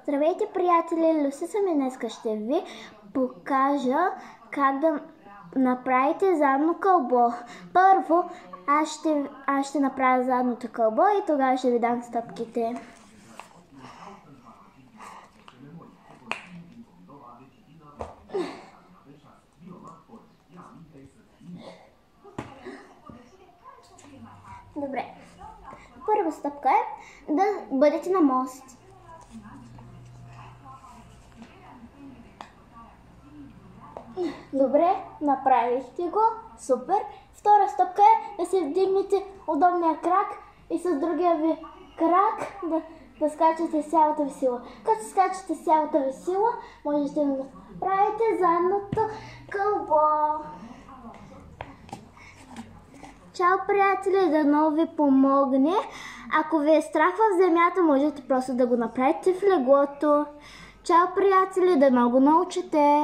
Здравейте, приятели! Люси съм и днес ще ви покажа как да направите задно кълбо. Първо аз ще направя задното кълбо и тогава ще ви дам стъпките. Добре. Първа стъпка е да бъдете на мост. Добре, направихте го. Супер. Втора стъпка е да се вдигнете удобния крак и с другия ви крак да скачате с цялата ви сила. Като скачате с цялата ви сила, можете да направите задното кълбо. Чао, приятели, дано ви помогне. Ако ви е страх в земята, можете просто да го направите в леглото. Чао, приятели, дано го научите.